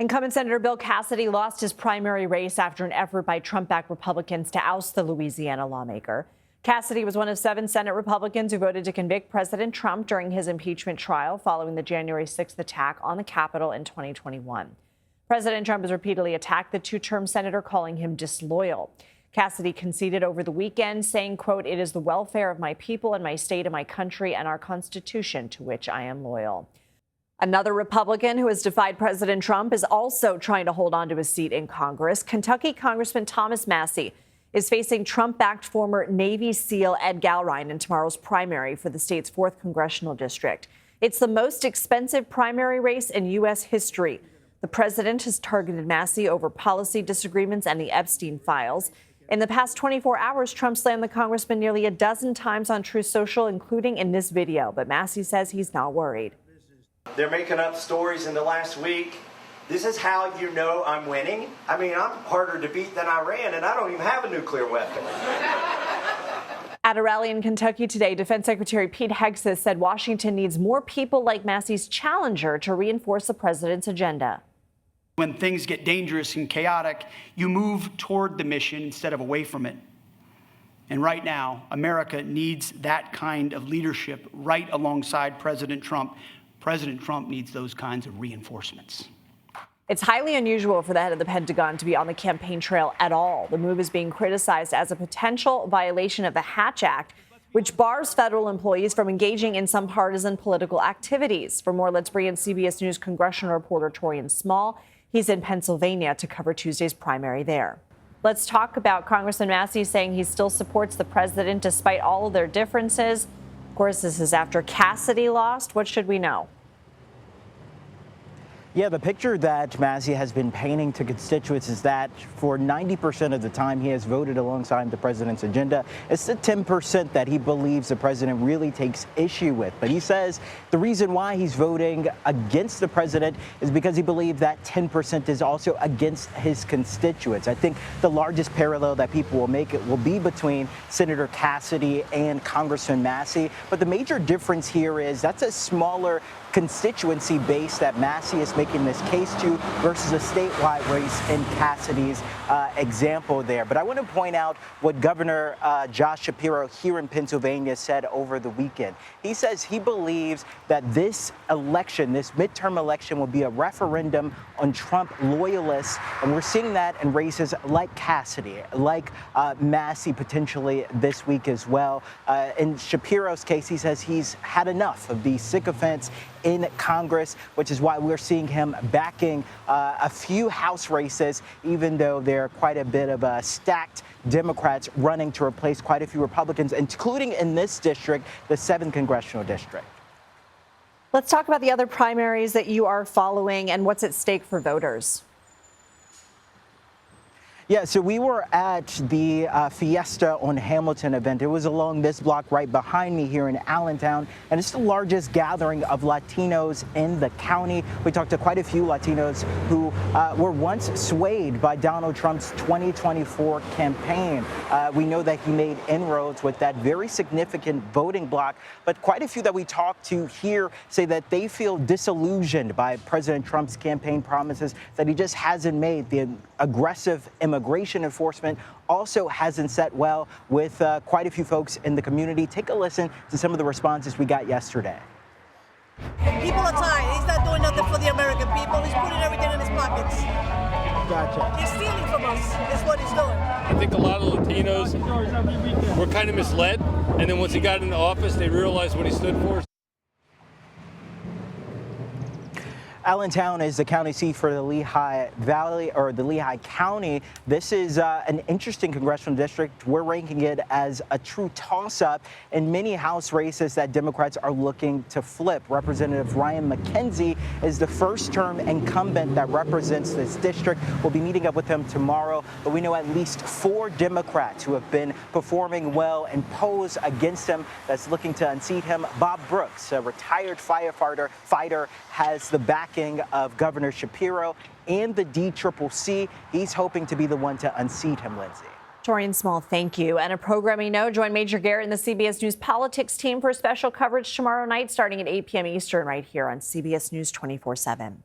Incumbent Senator Bill Cassidy lost his primary race after an effort by Trump-backed Republicans to oust the Louisiana lawmaker. Cassidy was one of 7 Senate Republicans who voted to convict President Trump during his impeachment trial following the January 6th attack on the Capitol in 2021. President Trump has repeatedly attacked the two-term senator, calling him disloyal. Cassidy conceded over the weekend, saying, quote, "It is the welfare of my people and my state and my country and our Constitution to which I am loyal." Another Republican who has defied President Trump is also trying to hold on to his seat in Congress. Kentucky Congressman Massie is facing Trump-backed former Navy SEAL Ed Gallrein in tomorrow's primary for the state's 4th congressional district. It's the most expensive primary race in U.S. history. The president has targeted Massie over policy disagreements and the Epstein files. In the past 24 hours, Trump slammed the congressman nearly a dozen times on Truth Social, including in this video. But Massie says he's not worried. They're making up stories in the last week. This is how you know I'm winning. I mean, I'm harder to beat than Iran, and I don't even have a nuclear weapon. At a rally in Kentucky today, Defense Secretary Pete Hegseth said Washington needs more people like Massie's challenger to reinforce the president's agenda. When things get dangerous and chaotic, you move toward the mission instead of away from it. And right now, America needs that kind of leadership right alongside President Trump. President Trump needs those kinds of reinforcements. It's highly unusual for the head of the Pentagon to be on the campaign trail at all. The move is being criticized as a potential violation of the Hatch Act, which bars federal employees from engaging in some partisan political activities. For more, let's bring in CBS News Congressional reporter Taurean Small. He's in Pennsylvania to cover Tuesday's primary there. Let's talk about Congressman Massie saying he still supports the president despite all of their differences. Of course, this is after Cassidy lost. What should we know? Yeah, the picture that Massie has been painting to constituents is that for 90% of the time he has voted alongside the president's agenda. It's the 10% that he believes the president really takes issue with. But he says the reason why he's voting against the president is because he believes that 10% is also against his constituents. I think the largest parallel that people will make it will be between Senator Cassidy and Congressman Massie. But the major difference here is that's a smaller constituency base that Massie is making this case to versus a statewide race in Cassidy's example there. But I want to point out what Governor Josh Shapiro here in Pennsylvania said over the weekend. He says he believes that this election, this midterm election, will be a referendum on Trump loyalists. And we're seeing that in races like Cassidy, like Massie potentially this week as well. In Shapiro's case, he says he's had enough of these sycophants in Congress, which is why we're seeing him backing a few House races, even though there are quite a bit of stacked Democrats running to replace quite a few Republicans, including in this district, the 7th Congressional District. Let's talk about the other primaries that you are following and what's at stake for voters. Yeah, so we were at the Fiesta on Hamilton event. It was along this block right behind me here in Allentown, and it's the largest gathering of Latinos in the county. We talked to quite a few Latinos who were once swayed by Donald Trump's 2024 campaign. We know that he made inroads with that very significant voting bloc, but quite a few that we talked to here say that they feel disillusioned by President Trump's campaign promises that he just hasn't made. The aggressive immigration enforcement also hasn't set well with quite a few folks in the community. Take a listen to some of the responses we got yesterday. People are tired. He's not doing nothing for the American people. He's putting everything in his pockets. Gotcha. He's stealing from us. That's what he's doing. I think a lot of Latinos were kind of misled, and then once he got into office, they realized what he stood for. Allentown is the county seat for the Lehigh Valley, or the Lehigh County. This is an interesting congressional district. We're ranking it as a true toss-up in many House races that Democrats are looking to flip. Representative Ryan McKenzie is the first-term incumbent that represents this district. We'll be meeting up with him tomorrow, but we know at least 4 Democrats who have been performing well and pose against him that's looking to unseat him. Bob Brooks, a retired fighter, has the backing of Governor Shapiro and the DCCC. He's hoping to be the one to unseat him, Lindsay. Taurean Small, thank you. And a programming note, join Major Garrett and the CBS News politics team for special coverage tomorrow night starting at 8 p.m. Eastern right here on CBS News 24/7.